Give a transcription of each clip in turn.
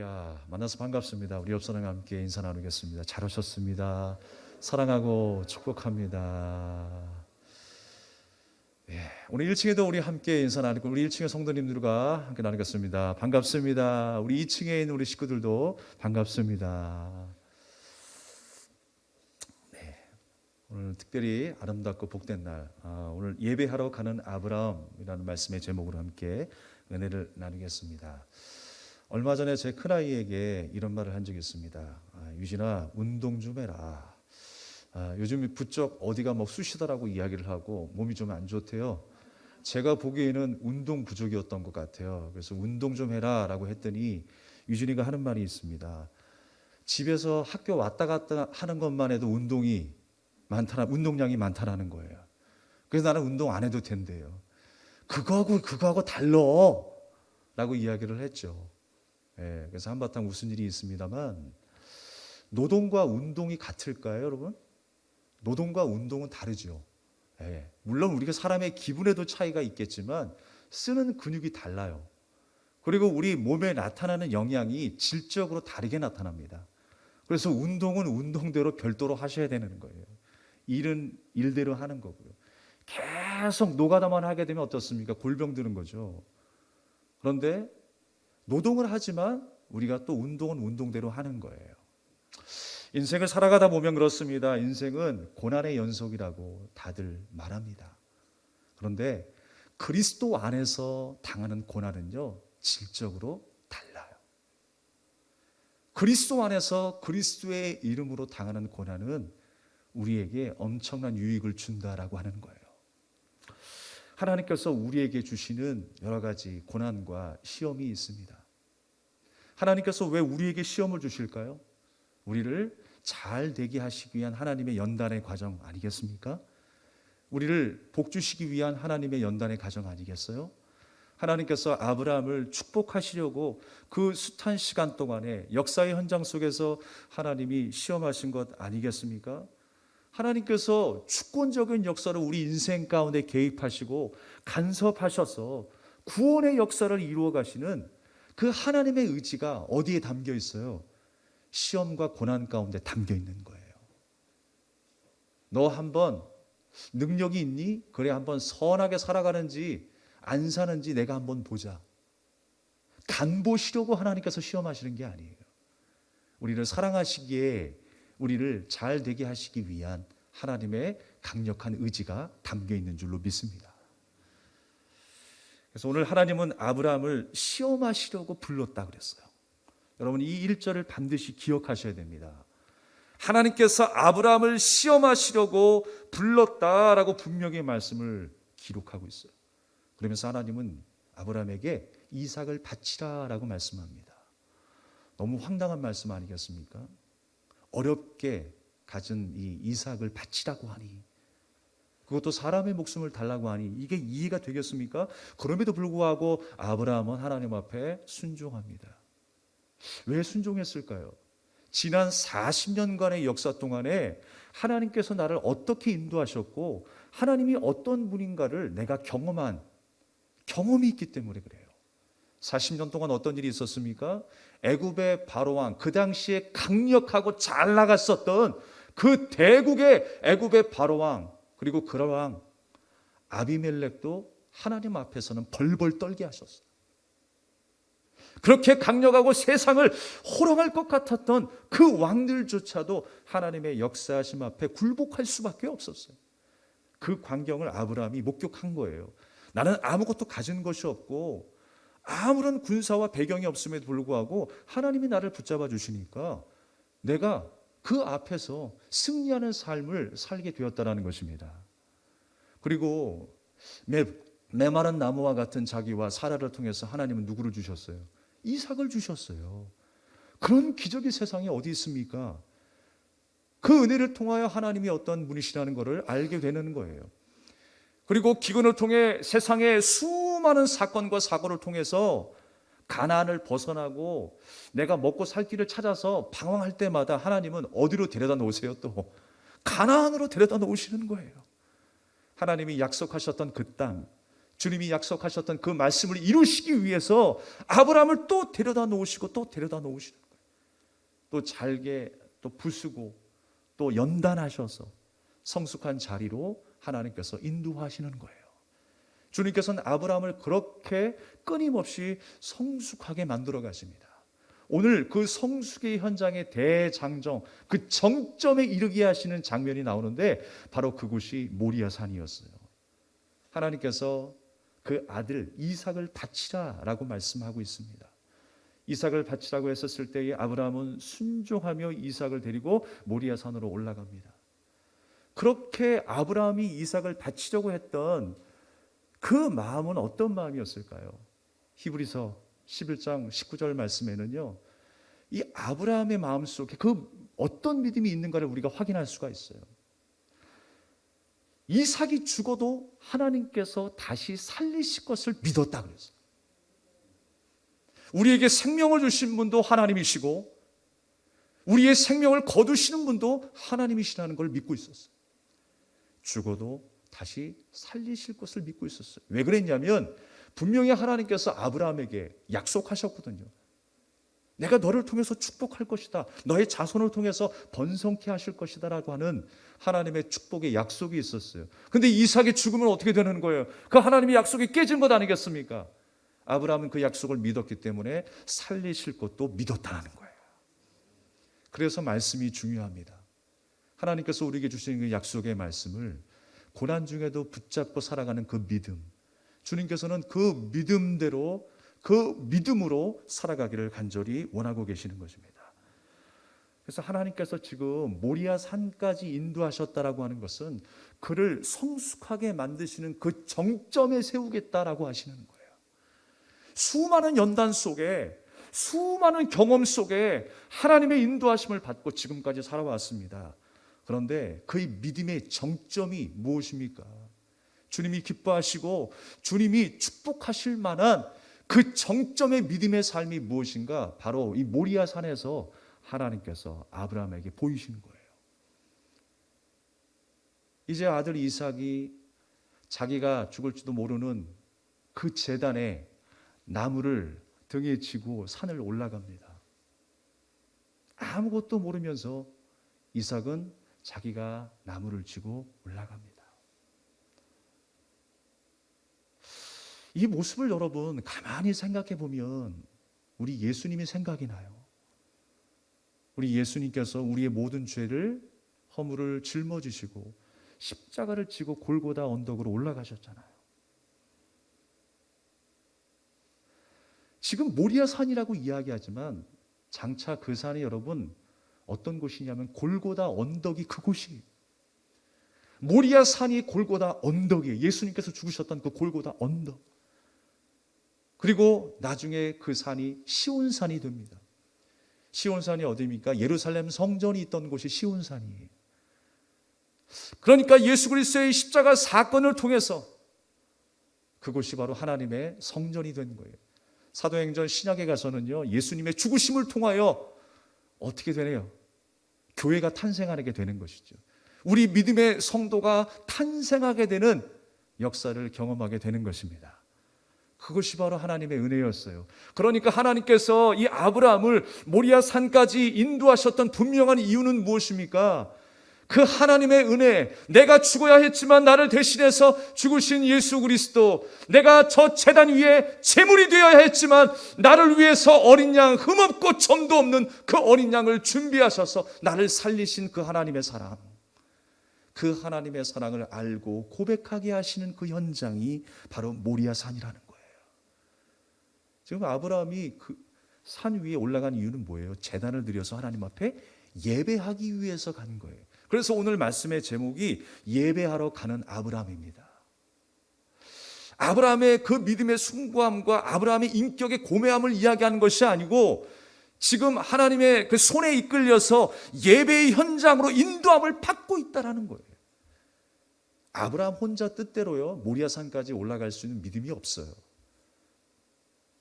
할렐루야. 만나서 반갑습니다. 우리 옆 사람과 함께 인사 나누겠습니다. 잘 오셨습니다. 사랑하고 축복합니다. 오늘 1층에도 우리 함께 인사 나누고 우리 1층의 성도님들과 함께 나누겠습니다. 반갑습니다. 우리 2층에 있는 우리 식구들도 반갑습니다. 오늘 특별히 아름답고 복된 날, 오늘 예배하러 가는 아브라함이라는 말씀의 제목으로 함께 은혜를 나누겠습니다. 얼마 전에 제 큰아이에게 이런 말을 한 적이 있습니다. 유진아, 운동 좀 해라. 요즘 부쩍 어디가 뭐 쑤시다라고 이야기를 하고 몸이 좀 안 좋대요. 제가 보기에는 운동 부족이었던 것 같아요. 그래서 운동 좀 해라 라고 했더니 유진이가 하는 말이 있습니다. 집에서 학교 왔다 갔다 하는 것만 해도 운동량이 많다라는 거예요. 그래서 나는 운동 안 해도 된대요. 그거하고 달라 라고 이야기를 했죠. 그래서 한바탕 웃은 일이 있습니다만, 노동과 운동이 같을까요, 여러분? 노동과 운동은 다르죠. 물론 우리가 사람의 기분에도 차이가 있겠지만 쓰는 근육이 달라요. 그리고 우리 몸에 나타나는 영향이 질적으로 다르게 나타납니다. 그래서 운동은 운동대로 별도로 하셔야 되는 거예요. 일은 일대로 하는 거고요. 계속 노가다만 하게 되면 어떻습니까? 골병 드는 거죠. 그런데 노동을 하지만 우리가 또 운동은 운동대로 하는 거예요. 인생을 살아가다 보면 그렇습니다. 인생은 고난의 연속이라고 다들 말합니다. 그런데 그리스도 안에서 당하는 고난은요, 질적으로 달라요. 그리스도 안에서 그리스도의 이름으로 당하는 고난은 우리에게 엄청난 유익을 준다라고 하는 거예요. 하나님께서 우리에게 주시는 여러 가지 고난과 시험이 있습니다. 하나님께서 왜 우리에게 시험을 주실까요? 우리를 잘 되게 하시기 위한 하나님의 연단의 과정 아니겠습니까? 우리를 복주시기 위한 하나님의 연단의 과정 아니겠어요? 하나님께서 아브라함을 축복하시려고 그 숱한 시간 동안에 역사의 현장 속에서 하나님이 시험하신 것 아니겠습니까? 하나님께서 주권적인 역사를 우리 인생 가운데 개입하시고 간섭하셔서 구원의 역사를 이루어 가시는 그 하나님의 의지가 어디에 담겨 있어요? 시험과 고난 가운데 담겨 있는 거예요. 너 한번 능력이 있니? 그래, 한번 선하게 살아가는지 안 사는지 내가 한번 보자. 간보시려고 하나님께서 시험하시는 게 아니에요. 우리를 사랑하시기에 우리를 잘 되게 하시기 위한 하나님의 강력한 의지가 담겨 있는 줄로 믿습니다. 그래서 오늘 하나님은 아브라함을 시험하시려고 불렀다 그랬어요. 여러분, 이 1절을 반드시 기억하셔야 됩니다. 하나님께서 아브라함을 시험하시려고 불렀다라고 분명히 말씀을 기록하고 있어요. 그러면서 하나님은 아브라함에게 이삭을 바치라라고 말씀합니다. 너무 황당한 말씀 아니겠습니까? 어렵게 가진 이 이삭을 바치라고 하니, 그것도 사람의 목숨을 달라고 하니 이게 이해가 되겠습니까? 그럼에도 불구하고 아브라함은 하나님 앞에 순종합니다. 왜 순종했을까요? 지난 40년간의 역사 동안에 하나님께서 나를 어떻게 인도하셨고 하나님이 어떤 분인가를 내가 경험이 있기 때문에 그래요. 40년 동안 어떤 일이 있었습니까? 애굽의 바로왕, 그 당시에 강력하고 잘 나갔었던 그 대국의 애굽의 바로왕, 그리고 그 왕 아비멜렉도 하나님 앞에서는 벌벌 떨게 하셨어요. 그렇게 강력하고 세상을 호령할 것 같았던 그 왕들조차도 하나님의 역사하심 앞에 굴복할 수밖에 없었어요. 그 광경을 아브라함이 목격한 거예요. 나는 아무것도 가진 것이 없고 아무런 군사와 배경이 없음에도 불구하고 하나님이 나를 붙잡아 주시니까 내가 그 앞에서 승리하는 삶을 살게 되었다는 것입니다. 그리고 메마른 나무와 같은 자기와 사라를 통해서 하나님은 누구를 주셨어요? 이삭을 주셨어요. 그런 기적의 세상에 어디 있습니까? 그 은혜를 통하여 하나님이 어떤 분이시라는 것을 알게 되는 거예요. 그리고 기근을 통해 세상의 수많은 사건과 사고를 통해서 가나안을 벗어나고 내가 먹고 살 길을 찾아서 방황할 때마다 하나님은 어디로 데려다 놓으세요? 또 가나안으로 데려다 놓으시는 거예요. 하나님이 약속하셨던 그 땅, 주님이 약속하셨던 그 말씀을 이루시기 위해서 아브라함을 또 데려다 놓으시고 또 데려다 놓으시는 거예요. 또 잘게 또 부수고 또 연단하셔서 성숙한 자리로 하나님께서 인도하시는 거예요. 주님께서는 아브라함을 그렇게 끊임없이 성숙하게 만들어 가십니다. 오늘 그 성숙의 현장의 대장정, 그 정점에 이르게 하시는 장면이 나오는데 바로 그곳이 모리아산이었어요. 하나님께서 그 아들 이삭을 바치라라고 말씀하고 있습니다. 이삭을 바치라고 했었을 때에 아브라함은 순종하며 이삭을 데리고 모리아산으로 올라갑니다. 그렇게 아브라함이 이삭을 바치려고 했던 그 마음은 어떤 마음이었을까요? 히브리서 11장 19절 말씀에는요, 이 아브라함의 마음속에 그 어떤 믿음이 있는가를 우리가 확인할 수가 있어요. 이삭이 죽어도 하나님께서 다시 살리실 것을 믿었다 그랬어요. 우리에게 생명을 주신 분도 하나님이시고 우리의 생명을 거두시는 분도 하나님이시라는 걸 믿고 있었어요. 죽어도 다시 살리실 것을 믿고 있었어요. 왜 그랬냐면 분명히 하나님께서 아브라함에게 약속하셨거든요. 내가 너를 통해서 축복할 것이다. 너의 자손을 통해서 번성케 하실 것이다 라고 하는 하나님의 축복의 약속이 있었어요. 그런데 이삭이 죽으면 어떻게 되는 거예요? 그 하나님의 약속이 깨진 것 아니겠습니까? 아브라함은 그 약속을 믿었기 때문에 살리실 것도 믿었다는 거예요. 그래서 말씀이 중요합니다. 하나님께서 우리에게 주신 그 약속의 말씀을 고난 중에도 붙잡고 살아가는 그 믿음, 주님께서는 그 믿음대로 그 믿음으로 살아가기를 간절히 원하고 계시는 것입니다. 그래서 하나님께서 지금 모리아 산까지 인도하셨다라고 하는 것은 그를 성숙하게 만드시는 그 정점에 세우겠다라고 하시는 거예요. 수많은 연단 속에 수많은 경험 속에 하나님의 인도하심을 받고 지금까지 살아왔습니다. 그런데 그의 믿음의 정점이 무엇입니까? 주님이 기뻐하시고 주님이 축복하실 만한 그 정점의 믿음의 삶이 무엇인가? 바로 이 모리아 산에서 하나님께서 아브라함에게 보이시는 거예요. 이제 아들 이삭이 자기가 죽을지도 모르는 그 제단에 나무를 등에 지고 산을 올라갑니다. 아무것도 모르면서 이삭은 자기가 나무를 지고 올라갑니다. 이 모습을 여러분 가만히 생각해 보면 우리 예수님이 생각이 나요. 우리 예수님께서 우리의 모든 죄를 허물을 짊어지시고 십자가를 지고 골고다 언덕으로 올라가셨잖아요. 지금 모리아 산이라고 이야기하지만 장차 그 산이 여러분 어떤 곳이냐면 골고다 언덕이 그곳이에요. 모리아 산이 골고다 언덕이에요. 예수님께서 죽으셨던 그 골고다 언덕. 그리고 나중에 그 산이 시온산이 됩니다. 시온산이 어디입니까? 예루살렘 성전이 있던 곳이 시온산이에요. 그러니까 예수 그리스도의 십자가 사건을 통해서 그곳이 바로 하나님의 성전이 된 거예요. 사도행전 신약에 가서는요, 예수님의 죽으심을 통하여 어떻게 되네요? 교회가 탄생하게 되는 것이죠. 우리 믿음의 성도가 탄생하게 되는 역사를 경험하게 되는 것입니다. 그것이 바로 하나님의 은혜였어요. 그러니까 하나님께서 이 아브라함을 모리아 산까지 인도하셨던 분명한 이유는 무엇입니까? 그 하나님의 은혜, 내가 죽어야 했지만 나를 대신해서 죽으신 예수 그리스도, 내가 저 제단 위에 제물이 되어야 했지만 나를 위해서 어린 양, 흠없고 점도 없는 그 어린 양을 준비하셔서 나를 살리신 그 하나님의 사랑, 그 하나님의 사랑을 알고 고백하게 하시는 그 현장이 바로 모리아 산이라는 거예요. 지금 아브라함이 그 산 위에 올라간 이유는 뭐예요? 제단을 드려서 하나님 앞에 예배하기 위해서 간 거예요. 그래서 오늘 말씀의 제목이 예배하러 가는 아브라함입니다. 아브라함의 그 믿음의 숭고함과 아브라함의 인격의 고매함을 이야기하는 것이 아니고 지금 하나님의 그 손에 이끌려서 예배의 현장으로 인도함을 받고 있다는 거예요. 아브라함 혼자 뜻대로요 모리아산까지 올라갈 수 있는 믿음이 없어요.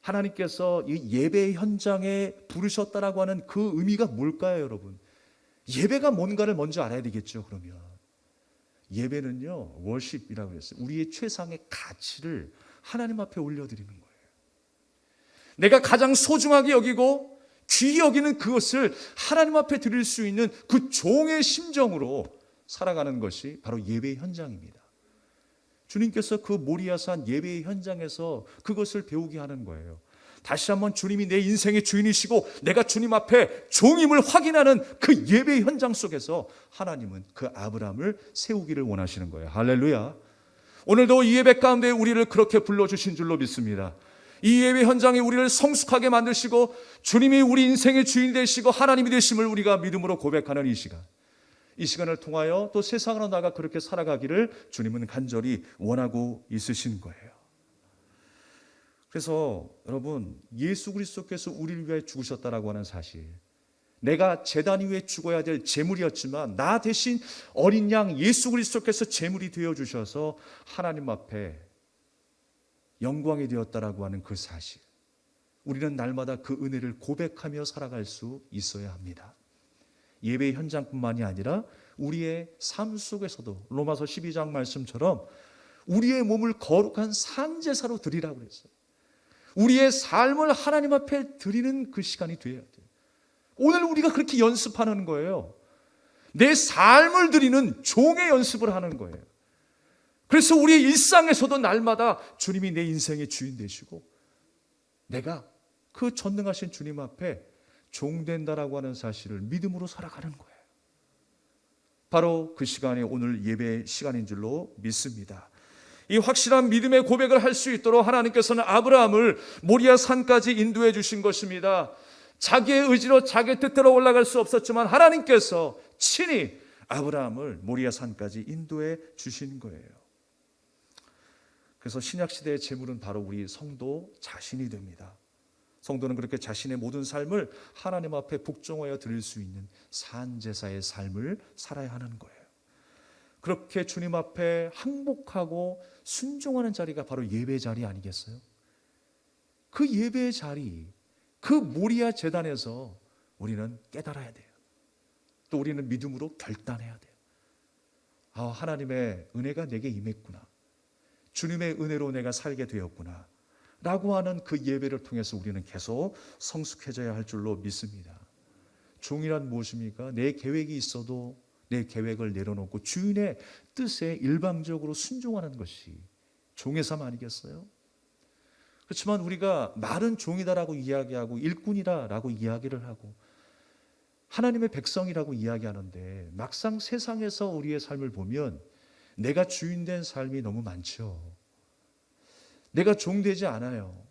하나님께서 이 예배의 현장에 부르셨다라고 하는 그 의미가 뭘까요, 여러분? 예배가 뭔가를 먼저 알아야 되겠죠. 그러면 예배는요, 월십이라고 했어요. 우리의 최상의 가치를 하나님 앞에 올려드리는 거예요. 내가 가장 소중하게 여기고 귀히 여기는 그것을 하나님 앞에 드릴 수 있는 그 종의 심정으로 살아가는 것이 바로 예배의 현장입니다. 주님께서 그 모리아산 예배의 현장에서 그것을 배우게 하는 거예요. 다시 한번 주님이 내 인생의 주인이시고 내가 주님 앞에 종임을 확인하는 그 예배의 현장 속에서 하나님은 그 아브라함을 세우기를 원하시는 거예요. 할렐루야. 오늘도 이 예배 가운데 우리를 그렇게 불러주신 줄로 믿습니다. 이 예배 현장에 우리를 성숙하게 만드시고 주님이 우리 인생의 주인이 되시고 하나님이 되심을 우리가 믿음으로 고백하는 이 시간을 통하여 또 세상으로 나가 그렇게 살아가기를 주님은 간절히 원하고 있으신 거예요. 그래서 여러분, 예수 그리스도께서 우리를 위해 죽으셨다라고 하는 사실, 내가 제단 위에 죽어야 될 제물이었지만 나 대신 어린 양 예수 그리스도께서 제물이 되어주셔서 하나님 앞에 영광이 되었다라고 하는 그 사실, 우리는 날마다 그 은혜를 고백하며 살아갈 수 있어야 합니다. 예배의 현장뿐만이 아니라 우리의 삶 속에서도 로마서 12장 말씀처럼 우리의 몸을 거룩한 상제사로 드리라고 그랬어요. 우리의 삶을 하나님 앞에 드리는 그 시간이 되어야 돼요. 오늘 우리가 그렇게 연습하는 거예요. 내 삶을 드리는 종의 연습을 하는 거예요. 그래서 우리의 일상에서도 날마다 주님이 내 인생의 주인 되시고 내가 그 전능하신 주님 앞에 종된다라고 하는 사실을 믿음으로 살아가는 거예요. 바로 그 시간이 오늘 예배 시간인 줄로 믿습니다. 이 확실한 믿음의 고백을 할 수 있도록 하나님께서는 아브라함을 모리아 산까지 인도해 주신 것입니다. 자기의 의지로 자기의 뜻대로 올라갈 수 없었지만 하나님께서 친히 아브라함을 모리아 산까지 인도해 주신 거예요. 그래서 신약 시대의 제물은 바로 우리 성도 자신이 됩니다. 성도는 그렇게 자신의 모든 삶을 하나님 앞에 복종하여 드릴 수 있는 산제사의 삶을 살아야 하는 거예요. 그렇게 주님 앞에 항복하고 순종하는 자리가 바로 예배 자리 아니겠어요? 그 예배의 자리, 그 모리아 제단에서 우리는 깨달아야 돼요. 또 우리는 믿음으로 결단해야 돼요. 아, 하나님의 은혜가 내게 임했구나. 주님의 은혜로 내가 살게 되었구나. 라고 하는 그 예배를 통해서 우리는 계속 성숙해져야 할 줄로 믿습니다. 종이란 무엇입니까? 내 계획이 있어도 내 계획을 내려놓고 주인의 뜻에 일방적으로 순종하는 것이 종의 삶 아니겠어요? 그렇지만 우리가 말은 종이다라고 이야기하고 일꾼이다라고 이야기를 하고 하나님의 백성이라고 이야기하는데 막상 세상에서 우리의 삶을 보면 내가 주인된 삶이 너무 많죠. 내가 종되지 않아요.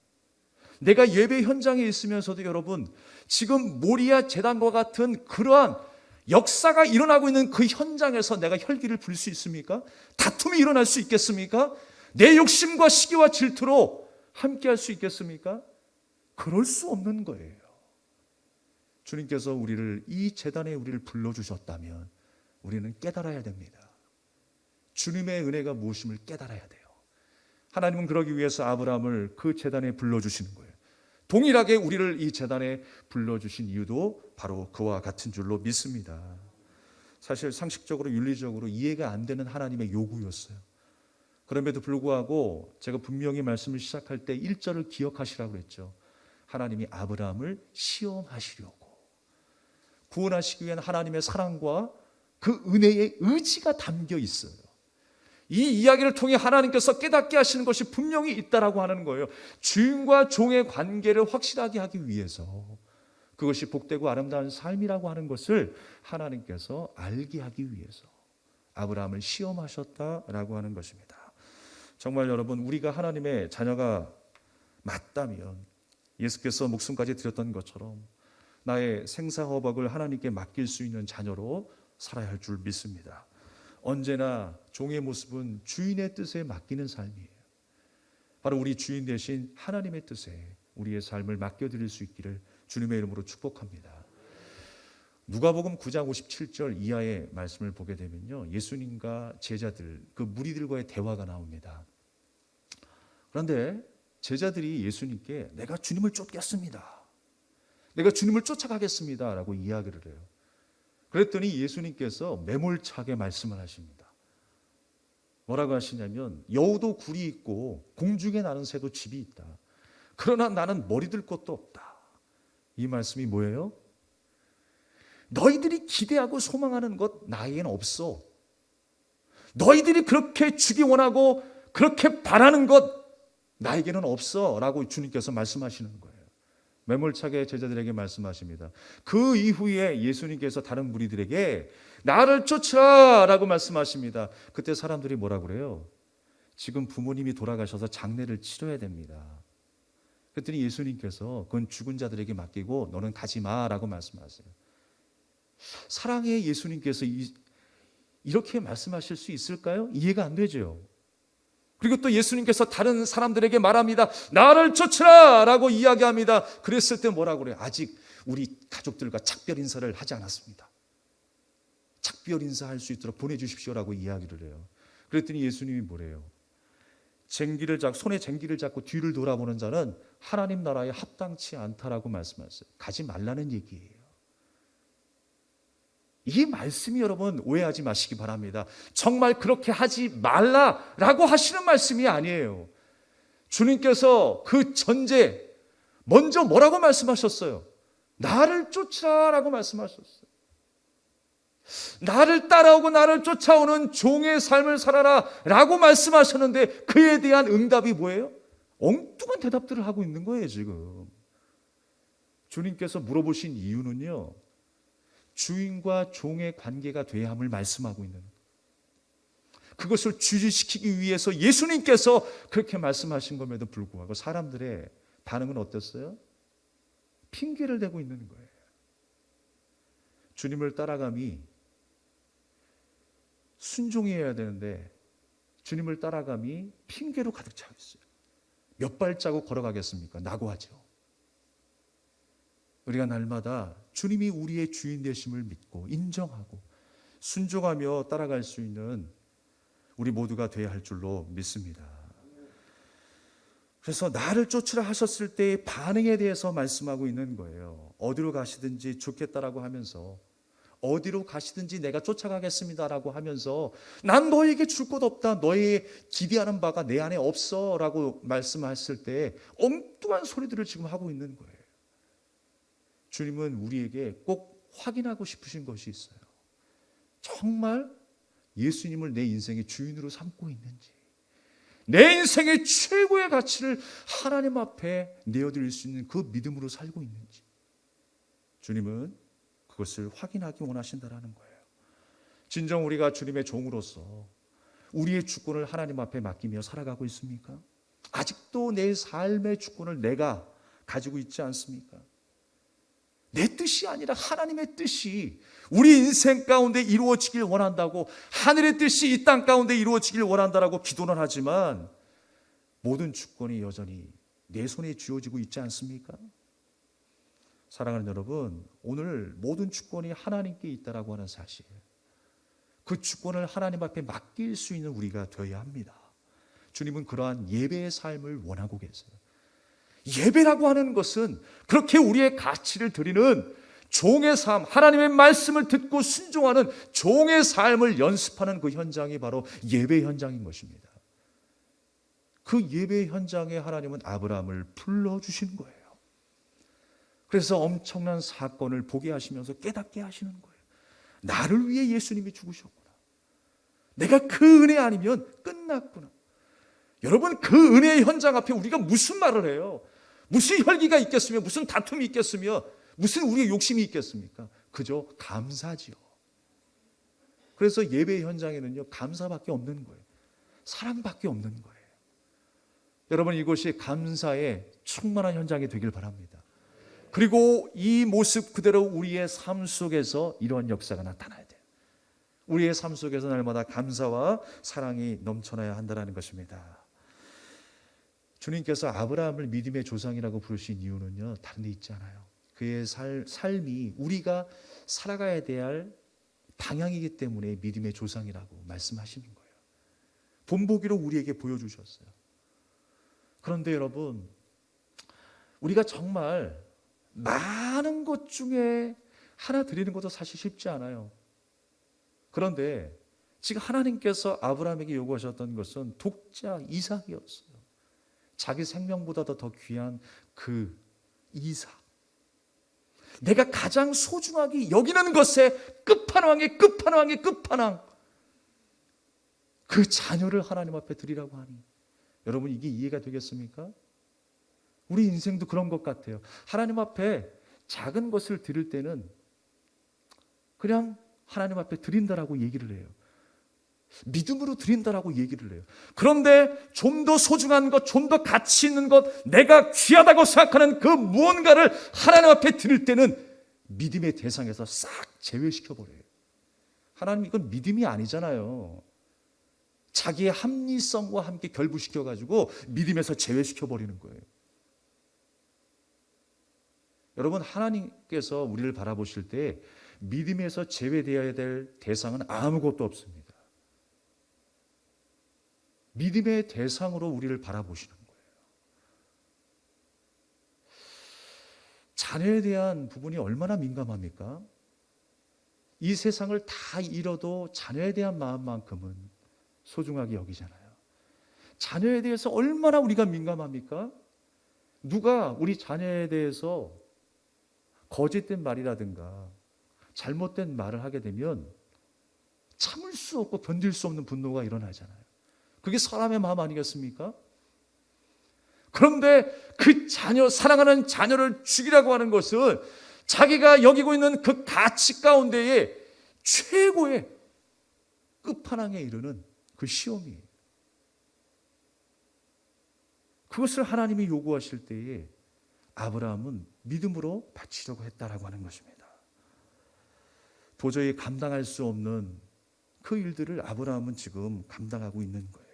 내가 예배 현장에 있으면서도 여러분, 지금 모리아 제단과 같은 그러한 역사가 일어나고 있는 그 현장에서 내가 혈기를 부릴 수 있습니까? 다툼이 일어날 수 있겠습니까? 내 욕심과 시기와 질투로 함께 할 수 있겠습니까? 그럴 수 없는 거예요. 주님께서 우리를 이 제단에 우리를 불러주셨다면 우리는 깨달아야 됩니다. 주님의 은혜가 무엇임을 깨달아야 돼요. 하나님은 그러기 위해서 아브라함을 그 제단에 불러주시는 거예요. 동일하게 우리를 이 제단에 불러주신 이유도 바로 그와 같은 줄로 믿습니다. 사실 상식적으로 윤리적으로 이해가 안 되는 하나님의 요구였어요. 그럼에도 불구하고 제가 분명히 말씀을 시작할 때 1절을 기억하시라고 했죠. 하나님이 아브라함을 시험하시려고, 구원하시기 위한 하나님의 사랑과 그 은혜의 의지가 담겨 있어요. 이 이야기를 통해 하나님께서 깨닫게 하시는 것이 분명히 있다라고 하는 거예요. 주인과 종의 관계를 확실하게 하기 위해서, 그것이 복되고 아름다운 삶이라고 하는 것을 하나님께서 알게 하기 위해서 아브라함을 시험하셨다라고 하는 것입니다. 정말 여러분, 우리가 하나님의 자녀가 맞다면 예수께서 목숨까지 드렸던 것처럼 나의 생사허박을 하나님께 맡길 수 있는 자녀로 살아야 할 줄 믿습니다. 언제나 종의 모습은 주인의 뜻에 맡기는 삶이에요. 바로 우리 주인 대신 하나님의 뜻에 우리의 삶을 맡겨드릴 수 있기를 주님의 이름으로 축복합니다. 누가복음 9장 57절 이하의 말씀을 보게 되면요, 예수님과 제자들, 그 무리들과의 대화가 나옵니다. 그런데 제자들이 예수님께 내가 주님을 쫓겠습니다, 내가 주님을 쫓아가겠습니다 라고 이야기를 해요. 그랬더니 예수님께서 매몰차게 말씀을 하십니다. 뭐라고 하시냐면 여우도 굴이 있고 공중에 나는 새도 집이 있다. 그러나 나는 머리 들 곳도 없다. 이 말씀이 뭐예요? 너희들이 기대하고 소망하는 것 나에게는 없어. 너희들이 그렇게 주기 원하고 그렇게 바라는 것 나에게는 없어 라고 주님께서 말씀하시는 거예요. 매몰차게 제자들에게 말씀하십니다. 그 이후에 예수님께서 다른 무리들에게 나를 쫓으라 라고 말씀하십니다. 그때 사람들이 뭐라 그래요? 지금 부모님이 돌아가셔서 장례를 치러야 됩니다. 그랬더니 예수님께서 그건 죽은 자들에게 맡기고 너는 가지 마라고 말씀하세요. 사랑의 예수님께서 이렇게 말씀하실 수 있을까요? 이해가 안 되죠. 그리고 또 예수님께서 다른 사람들에게 말합니다. 나를 쫓으라 라고 이야기합니다. 그랬을 때 뭐라고 그래요? 아직 우리 가족들과 작별 인사를 하지 않았습니다. 작별 인사할 수 있도록 보내주십시오라고 이야기를 해요. 그랬더니 예수님이 뭐래요? 손에 쟁기를 잡고 뒤를 돌아보는 자는 하나님 나라에 합당치 않다라고 말씀하셨어요. 가지 말라는 얘기예요. 이 말씀이 여러분 오해하지 마시기 바랍니다. 정말 그렇게 하지 말라라고 하시는 말씀이 아니에요. 주님께서 그 전제 먼저 뭐라고 말씀하셨어요? 나를 쫓으라라고 말씀하셨어요. 나를 따라오고 나를 쫓아오는 종의 삶을 살아라 라고 말씀하셨는데 그에 대한 응답이 뭐예요? 엉뚱한 대답들을 하고 있는 거예요. 지금 주님께서 물어보신 이유는요, 주인과 종의 관계가 돼야 함을 말씀하고 있는, 그것을 주지시키기 위해서 예수님께서 그렇게 말씀하신 것에도 불구하고 사람들의 반응은 어땠어요? 핑계를 대고 있는 거예요. 주님을 따라감이 순종해야 되는데 주님을 따라감이 핑계로 가득 차 있어요. 몇 발자국 걸어가겠습니까? 낙오하죠. 우리가 날마다 주님이 우리의 주인 되심을 믿고 인정하고 순종하며 따라갈 수 있는 우리 모두가 되어야 할 줄로 믿습니다. 그래서 나를 쫓으라 하셨을 때의 반응에 대해서 말씀하고 있는 거예요. 어디로 가시든지 좋겠다라고 하면서, 어디로 가시든지 내가 쫓아가겠습니다라고 하면서 난 너에게 줄 것 없다, 너의 기대하는 바가 내 안에 없어 라고 말씀하셨을 때 엉뚱한 소리들을 지금 하고 있는 거예요. 주님은 우리에게 꼭 확인하고 싶으신 것이 있어요. 정말 예수님을 내 인생의 주인으로 삼고 있는지, 내 인생의 최고의 가치를 하나님 앞에 내어드릴 수 있는 그 믿음으로 살고 있는지, 주님은 그것을 확인하기 원하신다라는 거예요. 진정 우리가 주님의 종으로서 우리의 주권을 하나님 앞에 맡기며 살아가고 있습니까? 아직도 내 삶의 주권을 내가 가지고 있지 않습니까? 내 뜻이 아니라 하나님의 뜻이 우리 인생 가운데 이루어지길 원한다고, 하늘의 뜻이 이 땅 가운데 이루어지길 원한다라고 기도는 하지만 모든 주권이 여전히 내 손에 쥐어지고 있지 않습니까? 사랑하는 여러분, 오늘 모든 주권이 하나님께 있다라고 하는 사실, 그 주권을 하나님 앞에 맡길 수 있는 우리가 되어야 합니다. 주님은 그러한 예배의 삶을 원하고 계세요. 예배라고 하는 것은 그렇게 우리의 가치를 드리는 종의 삶, 하나님의 말씀을 듣고 순종하는 종의 삶을 연습하는 그 현장이 바로 예배 현장인 것입니다. 그 예배 현장에 하나님은 아브라함을 불러주신 거예요. 그래서 엄청난 사건을 보게 하시면서 깨닫게 하시는 거예요. 나를 위해 예수님이 죽으셨구나. 내가 그 은혜 아니면 끝났구나. 여러분, 그 은혜의 현장 앞에 우리가 무슨 말을 해요? 무슨 혈기가 있겠으며, 무슨 다툼이 있겠으며, 무슨 우리의 욕심이 있겠습니까? 그저 감사지요. 그래서 예배 현장에는요, 감사밖에 없는 거예요. 사랑밖에 없는 거예요. 여러분, 이곳이 감사의 충만한 현장이 되길 바랍니다. 그리고 이 모습 그대로 우리의 삶 속에서 이러한 역사가 나타나야 돼요. 우리의 삶 속에서 날마다 감사와 사랑이 넘쳐나야 한다는 것입니다. 주님께서 아브라함을 믿음의 조상이라고 부르신 이유는요, 다른 데 있지 않아요. 그의 삶이 우리가 살아가야 될 방향이기 때문에 믿음의 조상이라고 말씀하시는 거예요. 본보기로 우리에게 보여주셨어요. 그런데 여러분, 우리가 정말 많은 것 중에 하나 드리는 것도 사실 쉽지 않아요. 그런데 지금 하나님께서 아브라함에게 요구하셨던 것은 독자 이삭이었어요. 자기 생명보다도 더 귀한 그 이삭, 내가 가장 소중하게 여기는 것의 끝판왕의 끝판왕의 끝판왕, 그 자녀를 하나님 앞에 드리라고 하니, 여러분 이게 이해가 되겠습니까? 우리 인생도 그런 것 같아요. 하나님 앞에 작은 것을 드릴 때는 그냥 하나님 앞에 드린다라고 얘기를 해요. 믿음으로 드린다라고 얘기를 해요. 그런데 좀 더 소중한 것, 좀 더 가치 있는 것, 내가 귀하다고 생각하는 그 무언가를 하나님 앞에 드릴 때는 믿음의 대상에서 싹 제외시켜버려요. 하나님, 이건 믿음이 아니잖아요. 자기의 합리성과 함께 결부시켜가지고 믿음에서 제외시켜버리는 거예요. 여러분, 하나님께서 우리를 바라보실 때 믿음에서 제외되어야 될 대상은 아무것도 없습니다. 믿음의 대상으로 우리를 바라보시는 거예요. 자녀에 대한 부분이 얼마나 민감합니까? 이 세상을 다 잃어도 자녀에 대한 마음만큼은 소중하게 여기잖아요. 자녀에 대해서 얼마나 우리가 민감합니까? 누가 우리 자녀에 대해서 거짓된 말이라든가 잘못된 말을 하게 되면 참을 수 없고 견딜 수 없는 분노가 일어나잖아요. 그게 사람의 마음 아니겠습니까? 그런데 그 자녀, 사랑하는 자녀를 죽이라고 하는 것은 자기가 여기고 있는 그 가치 가운데에 최고의 끝판왕에 이르는 그 시험이에요. 그것을 하나님이 요구하실 때에 아브라함은 믿음으로 바치려고 했다라고 하는 것입니다. 도저히 감당할 수 없는 그 일들을 아브라함은 지금 감당하고 있는 거예요.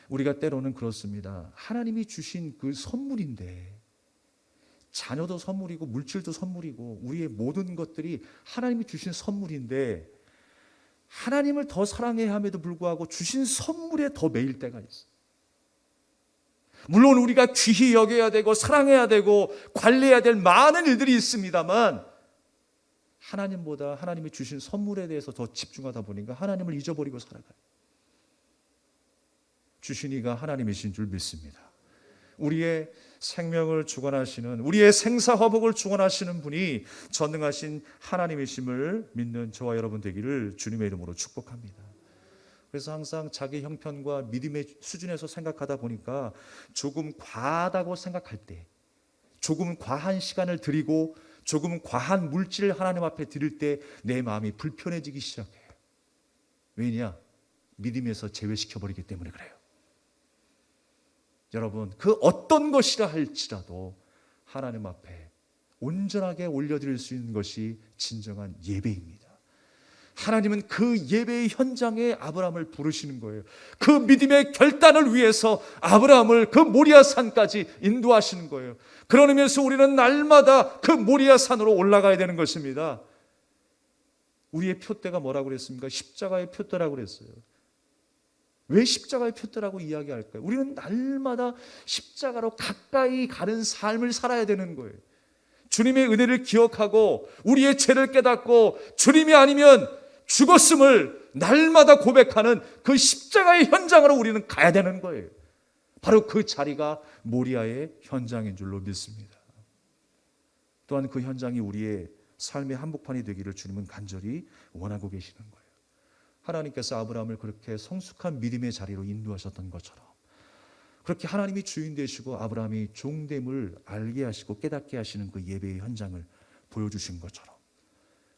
우리가 때로는 그렇습니다. 하나님이 주신 그 선물인데, 자녀도 선물이고 물질도 선물이고 우리의 모든 것들이 하나님이 주신 선물인데, 하나님을 더 사랑해야 함에도 불구하고 주신 선물에 더 매일 때가 있어요. 물론 우리가 귀히 여겨야 되고 사랑해야 되고 관리해야 될 많은 일들이 있습니다만, 하나님보다 하나님이 주신 선물에 대해서 더 집중하다 보니까 하나님을 잊어버리고 살아가요. 주신 이가 하나님이신 줄 믿습니다. 우리의 생명을 주관하시는, 우리의 생사화복을 주관하시는 분이 전능하신 하나님이심을 믿는 저와 여러분 되기를 주님의 이름으로 축복합니다. 그래서 항상 자기 형편과 믿음의 수준에서 생각하다 보니까 조금 과하다고 생각할 때, 조금 과한 시간을 드리고 조금 과한 물질을 하나님 앞에 드릴 때 내 마음이 불편해지기 시작해요. 왜냐? 믿음에서 제외시켜버리기 때문에 그래요. 여러분, 그 어떤 것이라 할지라도 하나님 앞에 온전하게 올려드릴 수 있는 것이 진정한 예배입니다. 하나님은 그 예배의 현장에 아브라함을 부르시는 거예요. 그 믿음의 결단을 위해서 아브라함을 그 모리아 산까지 인도하시는 거예요. 그런 의미에서 우리는 날마다 그 모리아 산으로 올라가야 되는 것입니다. 우리의 표대가 뭐라고 그랬습니까? 십자가의 표대라고 그랬어요. 왜 십자가의 표대라고 이야기할까요? 우리는 날마다 십자가로 가까이 가는 삶을 살아야 되는 거예요. 주님의 은혜를 기억하고 우리의 죄를 깨닫고 주님이 아니면 죽었음을 날마다 고백하는 그 십자가의 현장으로 우리는 가야 되는 거예요. 바로 그 자리가 모리아의 현장인 줄로 믿습니다. 또한 그 현장이 우리의 삶의 한복판이 되기를 주님은 간절히 원하고 계시는 거예요. 하나님께서 아브라함을 그렇게 성숙한 믿음의 자리로 인도하셨던 것처럼, 그렇게 하나님이 주인 되시고 아브라함이 종됨을 알게 하시고 깨닫게 하시는 그 예배의 현장을 보여주신 것처럼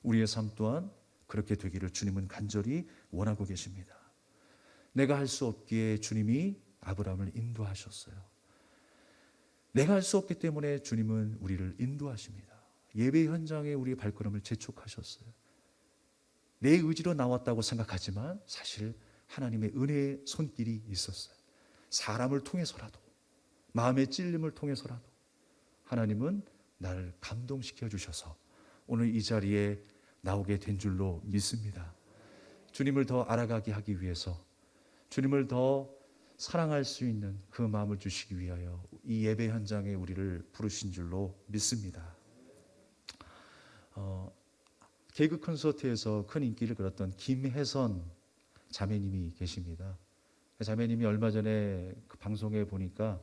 우리의 삶 또한 그렇게 되기를 주님은 간절히 원하고 계십니다. 내가 할 수 없기에 주님이 아브라함을 인도하셨어요. 내가 할 수 없기 때문에 주님은 우리를 인도하십니다. 예배 현장에 우리의 발걸음을 재촉하셨어요. 내 의지로 나왔다고 생각하지만 사실 하나님의 은혜의 손길이 있었어요. 사람을 통해서라도, 마음의 찔림을 통해서라도 하나님은 나를 감동시켜 주셔서 오늘 이 자리에 나오게 된 줄로 믿습니다. 주님을 더 알아가게 하기 위해서, 주님을 더 사랑할 수 있는 그 마음을 주시기 위하여 이 예배 현장에 우리를 부르신 줄로 믿습니다. 개그 콘서트에서 큰 인기를 끌었던 김혜선 자매님이 계십니다. 자매님이 얼마 전에 그 방송에 보니까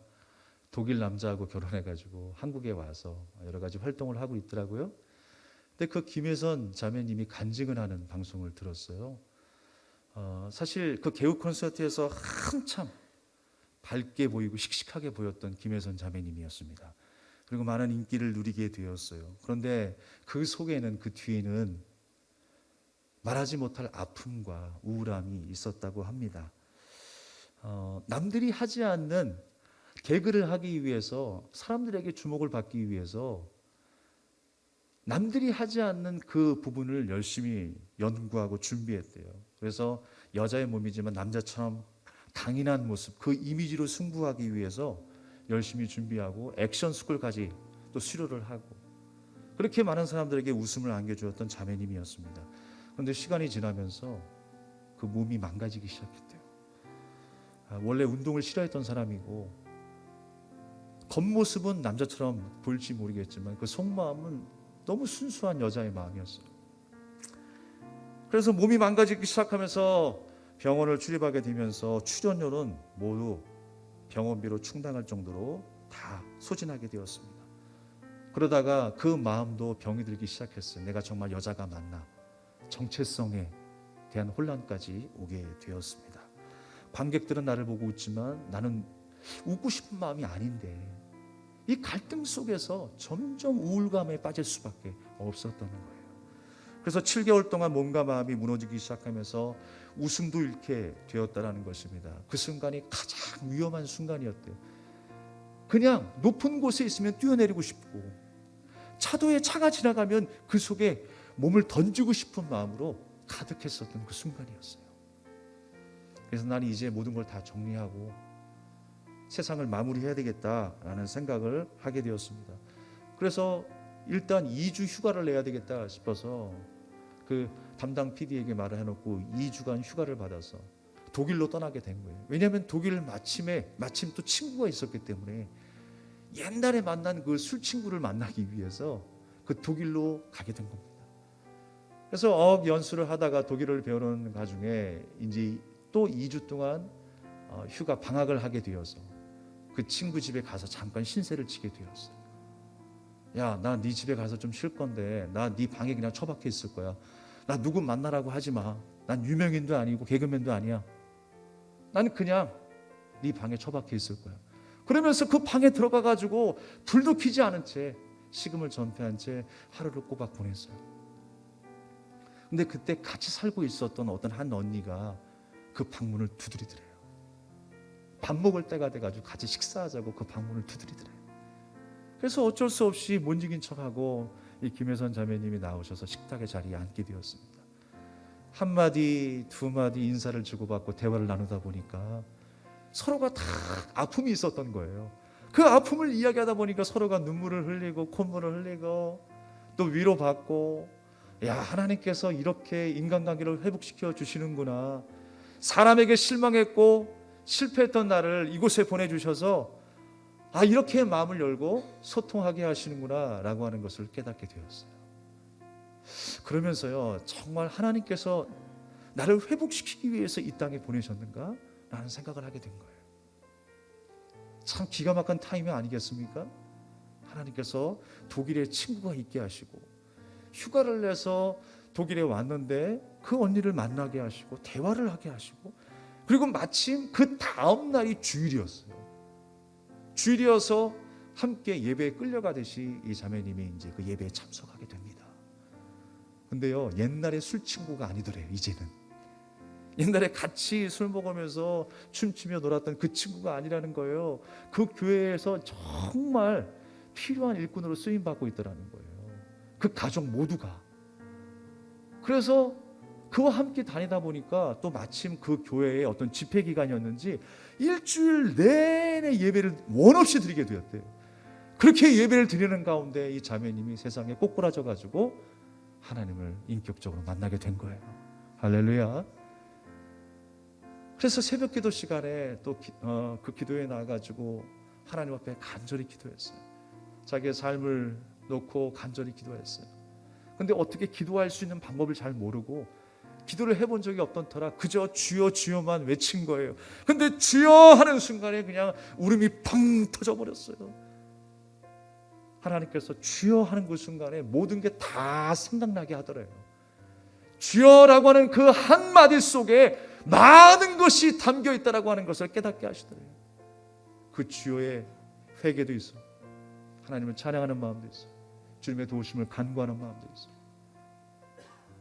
독일 남자하고 결혼해가지고 한국에 와서 여러 가지 활동을 하고 있더라고요. 근데 그 김혜선 자매님이 간증을 하는 방송을 들었어요. 사실 그 개그 콘서트에서 한참 밝게 보이고 씩씩하게 보였던 김혜선 자매님이었습니다. 그리고 많은 인기를 누리게 되었어요. 그런데 그 속에는, 그 뒤에는 말하지 못할 아픔과 우울함이 있었다고 합니다. 남들이 하지 않는 개그를 하기 위해서, 사람들에게 주목을 받기 위해서 남들이 하지 않는 그 부분을 열심히 연구하고 준비했대요. 그래서 여자의 몸이지만 남자처럼 강인한 모습, 그 이미지로 승부하기 위해서 열심히 준비하고 액션 스쿨까지 또 수료를 하고, 그렇게 많은 사람들에게 웃음을 안겨주었던 자매님이었습니다. 그런데 시간이 지나면서 그 몸이 망가지기 시작했대요. 원래 운동을 싫어했던 사람이고 겉모습은 남자처럼 보일지 모르겠지만 그 속마음은 너무 순수한 여자의 마음이었어요. 그래서 몸이 망가지기 시작하면서 병원을 출입하게 되면서 출연료는 모두 병원비로 충당할 정도로 다 소진하게 되었습니다. 그러다가 그 마음도 병이 들기 시작했어요. 내가 정말 여자가 맞나? 정체성에 대한 혼란까지 오게 되었습니다. 관객들은 나를 보고 웃지만 나는 웃고 싶은 마음이 아닌데, 이 갈등 속에서 점점 우울감에 빠질 수밖에 없었던 거예요. 그래서 7개월 동안 몸과 마음이 무너지기 시작하면서 웃음도 잃게 되었다는 것입니다. 그 순간이 가장 위험한 순간이었대요. 그냥 높은 곳에 있으면 뛰어내리고 싶고, 차도에 차가 지나가면 그 속에 몸을 던지고 싶은 마음으로 가득했었던 그 순간이었어요. 그래서 나는 이제 모든 걸 다 정리하고 세상을 마무리해야 되겠다라는 생각을 하게 되었습니다. 그래서 일단 2주 휴가를 내야 되겠다 싶어서 그 담당 PD에게 말을 해놓고 2주간 휴가를 받아서 독일로 떠나게 된 거예요. 왜냐하면 독일 마침 또 친구가 있었기 때문에 옛날에 만난 그 술 친구를 만나기 위해서 그 독일로 가게 된 겁니다. 그래서 어학 연수를 하다가 독일어를 배우는 가중에 이제 또 2주 동안 휴가 방학을 하게 되어서 그 친구 집에 가서 잠깐 신세를 지게 되었어요. 야, 나 네 집에 가서 좀 쉴 건데 나 네 방에 그냥 처박혀 있을 거야. 나 누구 만나라고 하지 마. 난 유명인도 아니고 개그맨도 아니야. 난 그냥 네 방에 처박혀 있을 거야. 그러면서 그 방에 들어가 가지고 불도 켜지 않은 채 식음을 전폐한 채 하루를 꼬박 보냈어요. 근데 그때 같이 살고 있었던 어떤 한 언니가 그 방문을 두드리더래요. 밥 먹을 때가 돼가지고 같이 식사하자고 그 방문을 두드리더래요. 그래서 어쩔 수 없이 못 이긴 척하고 이 김혜선 자매님이 나오셔서 식탁의 자리에 앉게 되었습니다. 한마디 두마디 인사를 주고받고 대화를 나누다 보니까 서로가 다 아픔이 있었던 거예요. 그 아픔을 이야기하다 보니까 서로가 눈물을 흘리고 콧물을 흘리고 또 위로받고, 야, 하나님께서 이렇게 인간관계를 회복시켜 주시는구나. 사람에게 실망했고 실패했던 나를 이곳에 보내주셔서 이렇게 마음을 열고 소통하게 하시는구나 라고 하는 것을 깨닫게 되었어요. 그러면서요, 정말 하나님께서 나를 회복시키기 위해서 이 땅에 보내셨는가? 라는 생각을 하게 된 거예요. 참 기가 막힌 타이밍 아니겠습니까? 하나님께서 독일에 친구가 있게 하시고 휴가를 내서 독일에 왔는데 그 언니를 만나게 하시고 대화를 하게 하시고, 그리고 마침 그 다음 날이 주일이었어요. 주일이어서 함께 예배에 끌려가듯이 이 자매님이 이제 그 예배에 참석하게 됩니다. 근데요, 옛날에 술 친구가 아니더래요. 이제는 옛날에 같이 술 먹으면서 춤추며 놀았던 그 친구가 아니라는 거예요. 그 교회에서 정말 필요한 일꾼으로 쓰임 받고 있더라는 거예요. 그 가족 모두가. 그래서 그와 함께 다니다 보니까 또 마침 그 교회의 어떤 집회 기간이었는지 일주일 내내 예배를 원 없이 드리게 되었대요. 그렇게 예배를 드리는 가운데 이 자매님이 세상에 꼬꾸라져 가지고 하나님을 인격적으로 만나게 된 거예요. 할렐루야. 그래서 새벽 기도 시간에 또 그 기도에 나가지고 하나님 앞에 간절히 기도했어요. 자기의 삶을 놓고 간절히 기도했어요. 근데 어떻게 기도할 수 있는 방법을 잘 모르고 기도를 해본 적이 없던 터라 그저 주여 주여만 외친 거예요. 근데 주여 하는 순간에 그냥 울음이 펑 터져버렸어요. 하나님께서 주여 하는 그 순간에 모든 게 다 생각나게 하더래요. 주여라고 하는 그 한마디 속에 많은 것이 담겨 있다라고 하는 것을 깨닫게 하시더래요. 그 주여의 회개도 있어, 하나님을 찬양하는 마음도 있어, 주님의 도우심을 간구하는 마음도 있어.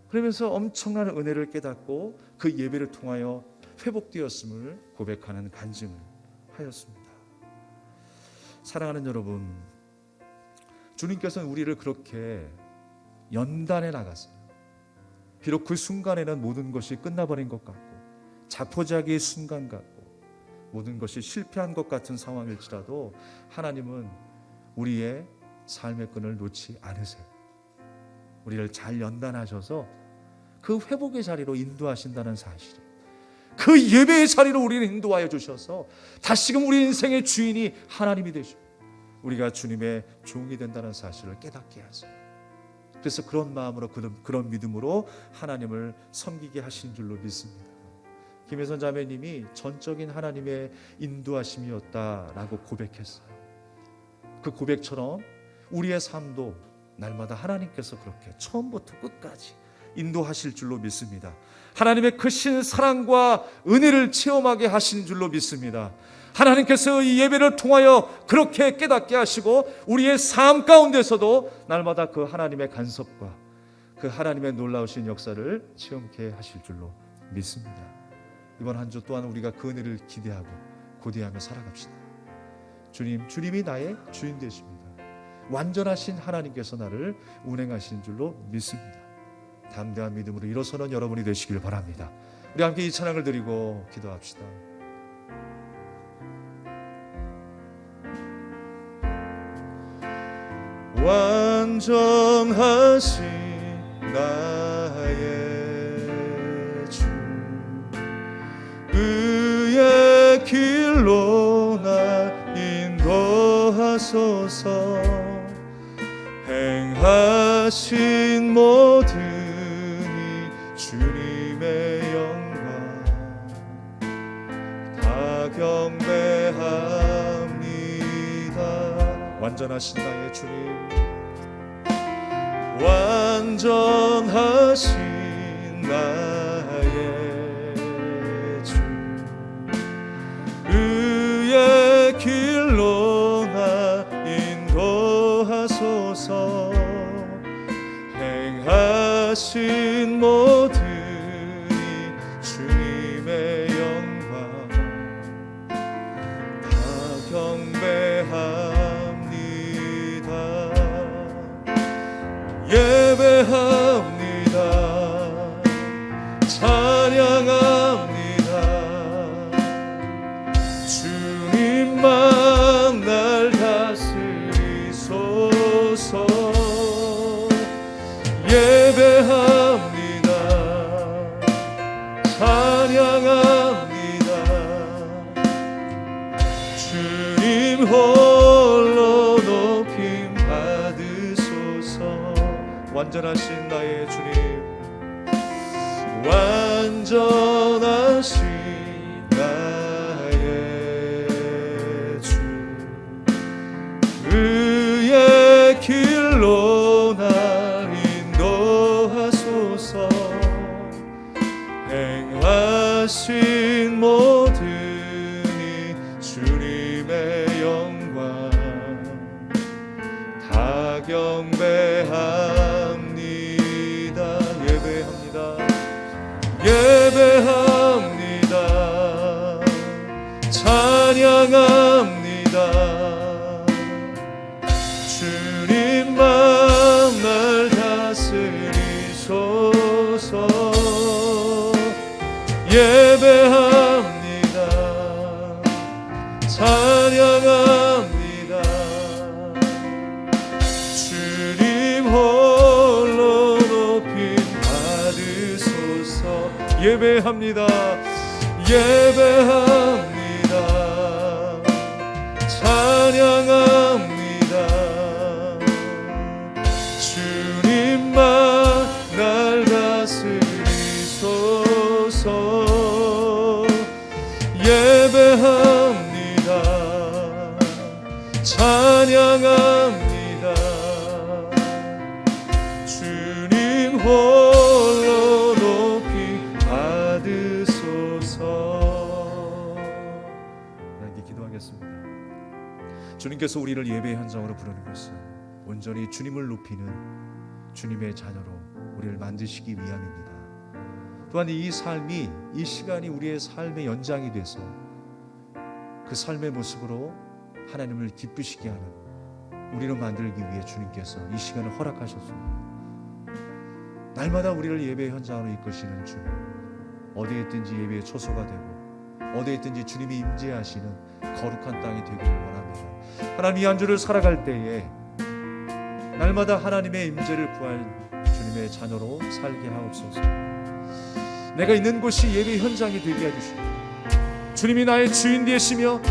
그러면서 엄청난 은혜를 깨닫고 그 예배를 통하여 회복되었음을 고백하는 간증을 하였습니다. 사랑하는 여러분, 주님께서는 우리를 그렇게 연단해 나갔어요. 비록 그 순간에는 모든 것이 끝나버린 것 같고 자포자기의 순간 같고 모든 것이 실패한 것 같은 상황일지라도 하나님은 우리의 삶의 끈을 놓지 않으세요. 우리를 잘 연단하셔서 그 회복의 자리로 인도하신다는 사실, 그 예배의 자리로 우리를 인도하여 주셔서 다시금 우리 인생의 주인이 하나님이 되시고 우리가 주님의 종이 된다는 사실을 깨닫게 하세요. 그래서 그런 마음으로 그런 믿음으로 하나님을 섬기게 하신 줄로 믿습니다. 김혜선 자매님이 전적인 하나님의 인도하심이었다라고 고백했어요. 그 고백처럼 우리의 삶도 날마다 하나님께서 그렇게 처음부터 끝까지 인도하실 줄로 믿습니다. 하나님의 크신 사랑과 은혜를 체험하게 하신 줄로 믿습니다. 하나님께서 이 예배를 통하여 그렇게 깨닫게 하시고 우리의 삶 가운데서도 날마다 그 하나님의 간섭과 그 하나님의 놀라우신 역사를 체험케 하실 줄로 믿습니다. 이번 한 주 또한 우리가 그 은혜를 기대하고 고대하며 살아갑시다. 주님이 나의 주인 되십니다. 완전하신 하나님께서 나를 운행하신 줄로 믿습니다. 담대한 믿음으로 일어서는 여러분이 되시길 바랍니다. 우리 함께 이 찬양을 드리고 기도합시다. 완전하신 나의 주, 그의 길로 나 인도하소서. 행하신 모든 이 주님의 영광 다 경배합니다. 완전하신 나의 주님, 완전하신 나의 주, 그의 길로 나 인도하소서. 행하신 모든 이 주님의 영광 다 경배합니다. 예배합니다. 찬양합니다. 주님만 날 다스리소서. 예배합니다. 찬양합니다. 주님 홀로 높임 받으소서. 완전하신 나의 주님, 완전하신 나의 주, 그의 길로 날 인도하소서. 행하신 모든 이 주님의 영광 다 경배합니다. 예배합니다. 찬양합니다. 주님만 날 다스리소서. 예배합니다. 찬양합니다. 주님 홀로 높임 받으소서. 예배합니다. 예배합니다. 찬양합니다. 주님만 주님께서 우리를 예배 현장으로 부르는 것은 온전히 주님을 높이는 주님의 자녀로 우리를 만드시기 위함입니다. 또한 이 삶이, 이 시간이 우리의 삶의 연장이 돼서 그 삶의 모습으로 하나님을 기쁘시게 하는 우리로 만들기 위해 주님께서 이 시간을 허락하셨습니다. 날마다 우리를 예배 현장으로 이끄시는 주님, 어디에 있든지 예배의 초소가 되고 어디에 있든지 주님이 임재하시는 거룩한 땅이 되기를 원합니다. 하나님, 이 한 주를 살아갈 때에 날마다 하나님의 임재를 구할 주님의 자녀로 살게 하옵소서. 내가 있는 곳이 예배 현장이 되게 해주시고 주님이 나의 주인 되시며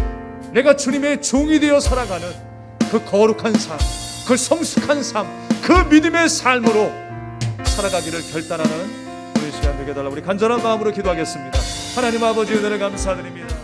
내가 주님의 종이 되어 살아가는 그 거룩한 삶, 그 성숙한 삶, 그 믿음의 삶으로 살아가기를 결단하는 우리 시간 되게 해달라고 우리 간절한 마음으로 기도하겠습니다. 하나님 아버지, 은혜를 감사드립니다.